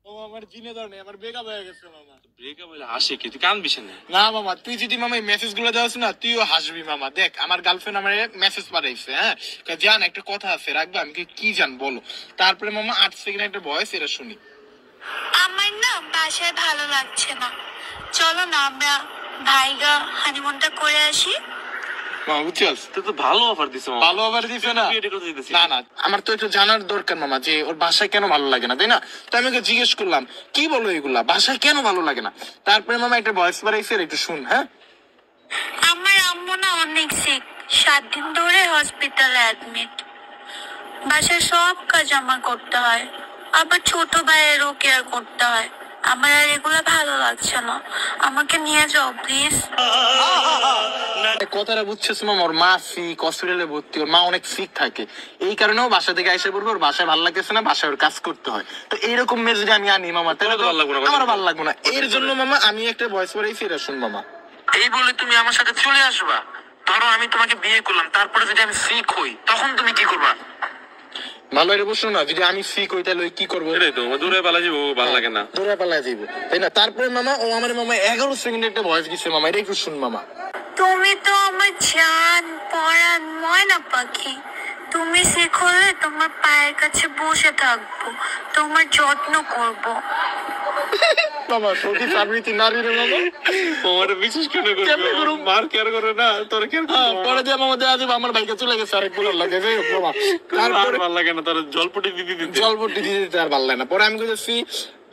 ও আমার জিনে ধরনে আমার ব্রেকআপ হয়ে গেছে মামা। ব্রেকআপ হইলে হাসি কি, তুই কানবিস না? না মামা, তুই যদি মামা এই মেসেজ গুলো দেওয়াস না, তুইও হাসবি মামা। দেখ আমার গার্লফ্রেন্ড আমার মেসেজ পাঠাইছে, হ্যাঁ জান একটা কথা আছে রাখবা। আমি কি জান বলো। তারপরে মামা 8 সেকেন্ড একটা ভয়েস, এটা শুনি। আমার না বাসায় ভালো লাগছে না, চলো না আমরা ভাইগা হানিমুনটা করে আসি। মামা বুঝছিস, তুই তো ভালো অফার দিছ মামা। ভালো আবার দিছে না। বিয়েটা করতে দিতেছিস? না না, আমার তো একটু জানার দরকার মামা, যে ওর বাসায় কেন ভালো লাগে না, তাই না? তো আমি ওকে জিজ্ঞেস করলাম কি বলো এগুলা, বাসায় কেন ভালো লাগে না। তারপরে মামা একটা ভয়েস পাঠাইছে, একটু শুন। হ্যাঁ, আমার আম্মু না অনেক সিক, 7 দিন ধরে হসপিটালে অ্যাডমিট। বাসায় সব কাজ আমার করতে হয়, আবার ছোট ভাইয়েরও কেয়ার করতে হয়। আমার আর এগুলো ভালো লাগছে না, আমাকে নিয়ে যাও প্লিজ। কথাটা বুঝছিস মামা, ওর মা সিক, হসপিটালে ভর্তি, ওর মা অনেক সিক থাকে, এই কারণেও বাসা থেকে আইসা পড়বে, ওর বাসায় ভালো লাগতেছে না, বাসায় ওর কাজ করতে হয়। তো এইরকম মেসেজ আমি আনি মামা, তাহলে তো ভালো লাগবে না, আমার ভালো লাগবে না। এর জন্য মামা আমি একটা ভয়েস পাঠাইছি, এটা শুন মামা। এই বলে তুমি আমার সাথে চলে আসবা? ধরো আমি তোমাকে বিয়ে করলাম, তারপরে যদি আমি সিক হই তখন তুমি কি করবা? ভালো এটা বুঝছো না, যদি আমি সিক হই তাহলে ওই কি করবো? এটাই তো, দূরে পালা যাবো, ভালো লাগে না। দৌড়ে পালা যাইব, তাই না? তারপরে মামা ও আমার মামা 11 সেকেন্ডে একটা ভয়েস দিচ্ছে মামা, এটা একটু শুন মামা। তুমি তো আমার জান পরাণ ময়না পাখি, তুমি সিক হলে তোমার পায়ের কাছে বসে থাকবো, তোমার যত্ন করবো। মামা সত্যি সাবরিতি নারী রে মামা। তোমার বিশেষ কেন কেমনে করবো? করুম? মার কেয়ার করে না, তোর কেয়ার হ্যাঁ, করে। পরে দিয়ে মামা দেওয়া যাবে, আমার ভাইকে চলে গেছে আরেক গুলোর লাগে, যাই হোক মামা। তারপরে তারপরে ভালো লাগে না, তোর জলপটি দিতে দিতে। জলপট্টি দিতে দিতে আর ভালো লাগে না। পরে আমি বলতেছি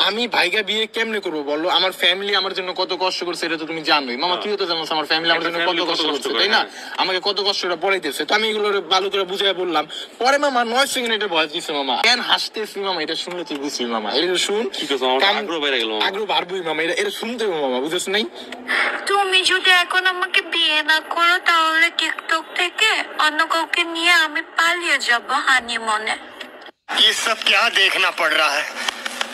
আমি ভাইকে বিয়ে কেমনে করবো বলো, আমার ফ্যামিলি আমার জন্য কত কষ্ট করছে, এটা তো তুমি জানোই মামা। তুইও তো জানোস আমার ফ্যামিলি আমার জন্য কত কষ্ট করছে, তাই না? আমাকে কত কষ্টটা পড়াইতেছে, তো আমি এগুলো ভালো করে বুঝাই বললাম। পরে মামা 9 সেকেন্ড এটা ভয়েস দিচ্ছে মামা। কেন হাসতেছি মামা, এটা শুনলে তুই বুঝবি মামা। এটা শুন, কি করছো? আমার কান- আগ্রহ বেড়ে গেল মামা। আগ্রহ বাড়বই মামা, এটা শুনতে হবে মামা, বুঝছ নাই? তুমি যদি এখন আমাকে বিয়ে না করো তাহলে টিকটক থেকে অন্য কাউকে নিয়ে আমি পালিয়ে যাব হানিমুনে। ये सब क्या देखना पड़ रहा है?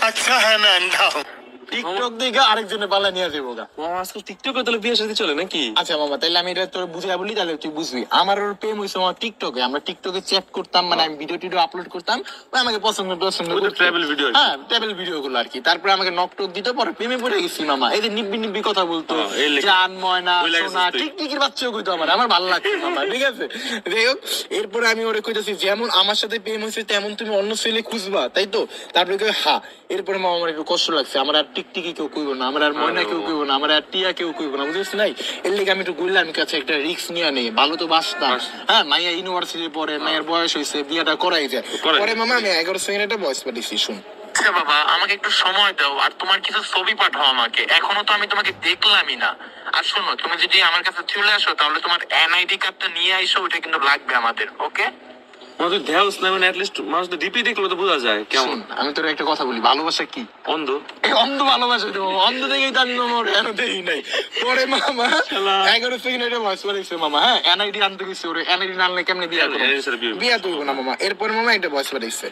अच्छा है मैं अंधा हूँ। টিকটক দেখে আরেকজনে পালা নিয়ে যাবো গা। মামা আজকাল টিকটকে তাহলে বিয়ে সাথে চলে নাকি? আচ্ছা মামা, তাহলে আমি এটা তোর বুঝাই বলি, তাহলে তুই বুঝবি। আমার ওর প্রেম হয়েছে আমার টিকটকে, আমরা টিকটকে চ্যাট করতাম, মানে আমি ভিডিও টিডিও আপলোড করতাম, ও আমাকে পছন্দ ওই তো travel video আর কি। হ্যাঁ ট্রাভেল ভিডিও গুলো আর কি। তারপরে আমাকে নক টক দিতে, পরে প্রেমে পড়ে গেছি মামা। এই যে নিব্বি নিব্বি কথা বলতো, হ্যাঁ, এই লেগে- জান ময়না ওই লেগেছিস সোনা, তুই। টিকটিকির বাচ্চাও কইতো আমার ভালো লাগছে মামা, ঠিক আছে? যাই হোক, এরপরে আমি ওরে কইতেছি যেমন আমার সাথে প্রেম হয়েছে তেমন তুমি অন্য ছেলে খুঁজবা, তাই তো? তারপরে কই হ্যাঁ। এরপরে মামা আমার একটু কষ্ট লাগছে, আমার আর টিকটিকি কেউ কইবো না, আমার আর ময়না কেউ কইবো না, আমার আর টিয়া কেউ কইবো না, বুঝছিস নাই? এর লেগে আমি একটু ঘুরলাম কাছে, একটা রিস্ক নিয়ে নেই, ভালো তো বাসতাম। হ্যাঁ, মাইয়া ইউনিভার্সিটি পরে, মায়ের বয়স হয়েছে, বিয়েটা করাই যায়। করাই পরে মামা আমি 11 সেকেন্ড একটা ভয়েস পাঠিয়েছি, শুন। আচ্ছা বাবা, আমাকে একটু সময় দাও, আর তোমার কিছু ছবি পাঠাও আমাকে। এখনো তো আমি তোমাকে দেখলামই না। আর শোনো, তুমি যদি আমার কাছে চলে আসো তাহলে তোমার এনআইডি কার্ডটা নিয়ে আইসো, ওটা কিন্তু লাগবে আমাদের, ওকে? মামা তুই দেওস না, মানে অ্যাটলিস্ট মানুষ তো ডিপি দেখলে তো বোঝা যায় কেমন। শুন, আমি তোর একটা কথা বলি, ভালোবাসা কি? অন্ধ। এই অন্ধ ভালোবাসা তো মামা, অন্ধ দেখেই তার নম্বর এনে দেই নাই। পরে মামা শালা। 11 সেকেন্ড একটা ভয়েস পাঠিয়েছে মামা। হ্যাঁ, এনআইডি আনতে গেছে, ওরে এনআইডি না আনলে কেমনে বিয়ে করবো? NID ছাড়া বিয়ে হবে। বিয়ে তো হইবো না মামা। এরপর মামা একটা ভয়েস পাঠিয়েছে।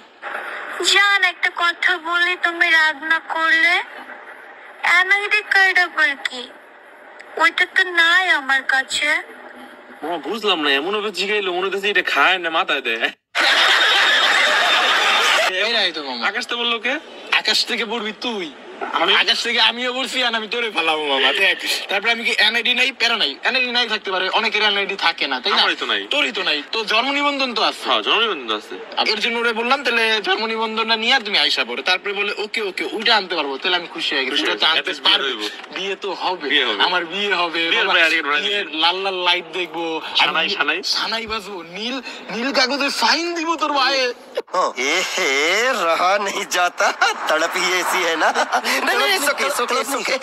জান একটা কথা বলি, তুমি রাগ না করলে। এনআইডি কার্ড আবার কি? ওইটা তো নাই আমার কাছে। মামা বুঝলাম না, এমন ভাবে জিগাইলো মনে হচ্ছে এটা খায় না মাথায় দেয়। এরাই তো মামা। আকাশ তো বললো কে? আকাশ থেকে পড়বি তুই, আমি? আকাশ থেকে আমিও পড়ছি, আর আমি তোরে ফেলাবো মামা, দেখ। তারপরে আমি কি এনআইডি নাই, প্যারা নাই, এনআইডি নাই থাকতে পারে, অনেকের এনআইডি থাকে না, তাই না? আমারই তো নাই। তোরই তো নাই, তো জন্ম নিবন্ধন তো আছে। হ্যাঁ, জন্মদিন আছে। এর জন্য ওরে বললাম তাহলে জন্ম নিবন্ধনটা নিয়ে আর তুমি আইসা পড়ো। তারপরে বলে ওকে ওকে ওইটা আনতে পারবো, তাহলে আমি খুশি হয়ে গেছি। খুশি ওটা তো হয়েছি, আনতে at least বিয়ে পারবে। হইবো। বিয়ে তো হবে, বিয়ে হবে। আমার বিয়ে হবে, বিয়ের বাবা, বাইরে আর কি বিয়ের লাল লাল লাইট দেখবো, সানাই, আমি সানাই। সানাই বাজবো, নীল নীল কাগজে সাইন দিব তোর ভাইয়ে। ये रहा नहीं जाता, तड़प ही ऐसी है ना। नहीं नहीं, सुखे सुखे सुखे।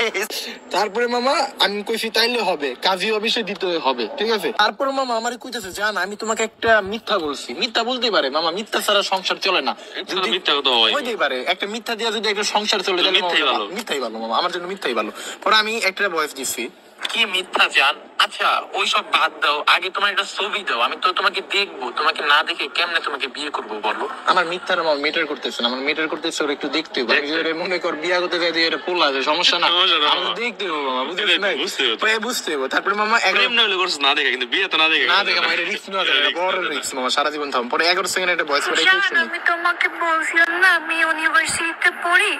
তারপরে মামা আমি কইছি তাইলে হবে, কাজী অফিসে দিতে হবে, ঠিক আছে? তারপরে মামা আমার কইতেছে জান আমি তোমাকে একটা মিথ্যা বলছি। মিথ্যা বলতে পারে মামা, মিথ্যা ছাড়া সংসার চলে না। এটা তো মিথ্যা কথা হয়। হইতেই পারে, একটা মিথ্যা দিয়া যদি একটা সংসার চলে তো তাহলে মিথ্যাই মামা, ভালো। মিথ্যাই ভালো মামা, আমার জন্য মিথ্যাই ভালো। পরে আমি একটা ভয়েস দিছি। কি মিথ্যা জান? আচ্ছা ওইসব বাদ দাও, আগে তোমার একটা ছবি দাও, আমি তো তোমাকে দেখবো। তোমাকে না দেখে কেমনে তোমাকে বিয়ে করবো বলো? আমার মিথ্যার মামা মেটার করতেছে না, আমার মেটার করতেছে ওর একটু দেখতে হবে। আমি যদি মনে কর বিয়া করতে যাই দিয়ে এটা পোলা যায়, সমস্যা না, সমস্যা না, আমি মামা। দেখতে হবে মামা, বুঝছিস এটাই তো, নাই? বুঝতে হবে তো। পরে বুঝতে হবে। তারপরে মামা প্রেম না হলে করছিস না দেখে, কিন্তু বিয়ে তো না দেখে। না দেখে আমার রিস্ক নেওয়া যাবে না, বড় রিস্ক মামা, সারা জীবন থাম। পরে 11 সেকেন্ড একটা ভয়েস পাঠাই জান শুনি। আমি তোমাকে বলছিলাম না আমি ইউনিভার্সিটিতে পড়ি,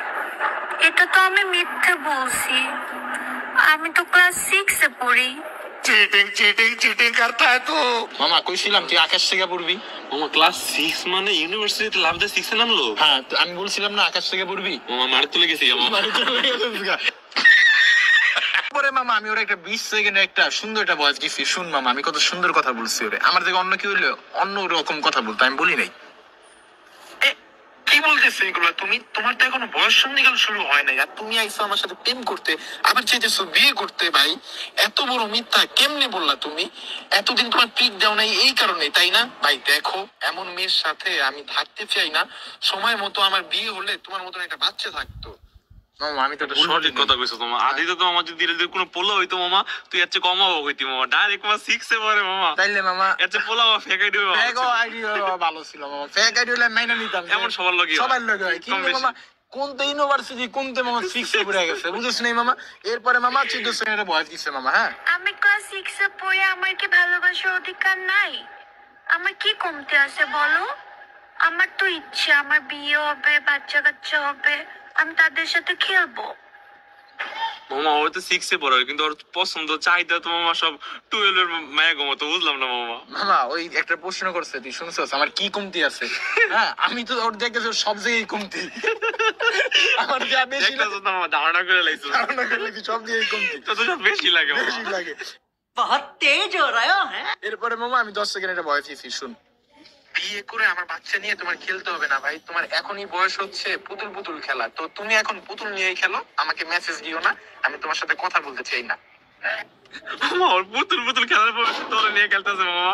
এটা তো আমি মিথ্যে বলছি, আমি তো ক্লাস 6 এ পড়ি। चीटिंग चीटिंग चीटिंग करता है तू। মামা কইছিলাম তুই আকাশ থেকে পড়বি। মামা ক্লাস 6 মানে ইউনিভার্সিটিতে লাভ দিয়ে 6 এ নামলো। হ্যাঁ তো আমি বলছিলাম না আকাশ থেকে পড়বি। মামা মার তুলে গেছি মামা। পরে মামা আমি ওর একটা 20 সেকেন্ডে একটা সুন্দর একটা ভয়েস দিছি, শুন মামা আমি কত সুন্দর কথা বলছি ওরে। আমার থেকে অন্য কি হইলো অন্য রকম কথা বলতো, আমি বলি নাই। কি বলতেছো এগুলো তুমি? তোমার তো এখনো বয়স সন্ধিকাল শুরু হয় নাই, আর তুমি আইসো আমার সাথে প্রেম করতে, আবার চাইতেছো বিয়ে করতে। ভাই এত বড় মিথ্যা কেমনে বললা তুমি? এতদিন তোমার পিক দাও নাই এই কারণে, তাই না? ভাই দেখো, এমন মেয়ের সাথে আমি থাকতে চাই না। সময় মতো আমার বিয়ে হলে তোমার মতন একটা বাচ্চা থাকতো। মামা আমি তো এটা ভুল সঠিক বলি কথা নাই। কইছো তোমা। আদিতে তো আমার যদি ধীরে ধীরে কোনো পোলা হইতো মামা, তুই এর চেয়ে কমাবো কইতি মামা। ডাইরেক্ট মামা 6 এ পড়ে মামা। তাইলে মামা এর চেয়ে পোলা ফেকাই দিবে মামা। ফেক আইডিয়া ভালো ছিল মামা, ফেক আইডিয়া হলে মাইনা নিতাম। এমন সবার লগেই হয়। সবার লগে হয়, কম কিন্তু বেশি। মামা কোন তো ইউনিভার্সিটি কোন তো মামা 6 এ পড়ে গেছে, বুঝছ নাই মামা। এরপরে মামা 14 সেকেন্ডে ভয়েস দিছে মামা। হ্যাঁ আমি ক্লাস 6 এ পড়ি, আমার কি ভালোবাসার অধিকার নাই? আমার কি কমতি আছে বলো? আমার তো ইচ্ছে আমার বিয়ে হবে, বাচ্চা কাচ্চা হবে, আমি তাদের সাথে খেলবো। মামা ও তো 6 এ পড়ে, কিন্তু ওর পছন্দ চাহিদা তো মামা সব 12 এর মায়া গো মতো, বুঝলাম না মামা। মামা ওই একটা প্রশ্ন করছে, তুই শুনছস আমার কি কমতি আছে? হ্যাঁ আমি তো ওর দেখেছি ওর সব জায়গায় কমতি। আমার যা বেশি একটা তো মামা ধারণা করে লাইছো। ধারণা করলে কি সব জায়গায় কমতি তো তো বেশি লাগে মামা। বেশি লাগে। बहुत तेज हो रहे हो हैं। এরপরে মামা আমি 10 সেকেন্ড একটা ভয়েস দিছি, শুন। বিয়ে করে আমার বাচ্চা নিয়ে তোমার খেলতে হবে না ভাই, তোমার এখনই বয়স হচ্ছে পুতুল পুতুল খেলা। তো তুমি এখন পুতুল নিয়েই খেলো, আমাকে মেসেজ দিও না, আমি তোমার সাথে কথা বলতে চাই না। মামা ওর পুতুল পুতুল খেলার পর তোরে নিয়ে খেলতেছে মামা।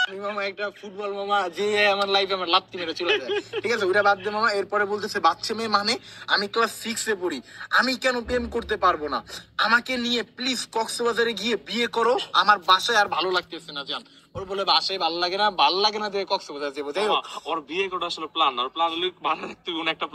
আমি মামা একটা ফুটবল মামা যে আমার লাইফে আমার লাত্তি মেরে চলে যায়, ঠিক আছে ওটা বাদ দে মামা। এরপরে বলতেছে বাচ্চা মেয়ে মানে আমি ক্লাস 6 এ পড়ি, আমি কেন প্রেম করতে পারবো না? আমাকে নিয়ে প্লিজ কক্সবাজারে গিয়ে বিয়ে করো, আমার বাসায় আর ভালো লাগতেছে না জান। ওর বলে বাসায় ভালো লাগে না, ভালো লাগে না দিয়ে কক্সবাজার যাবো। যাই হোক মামা, ওর বিয়ে করা আসলে প্ল্যান না, ওর প্ল্যান হলো ভালো দেখতে কোন একটা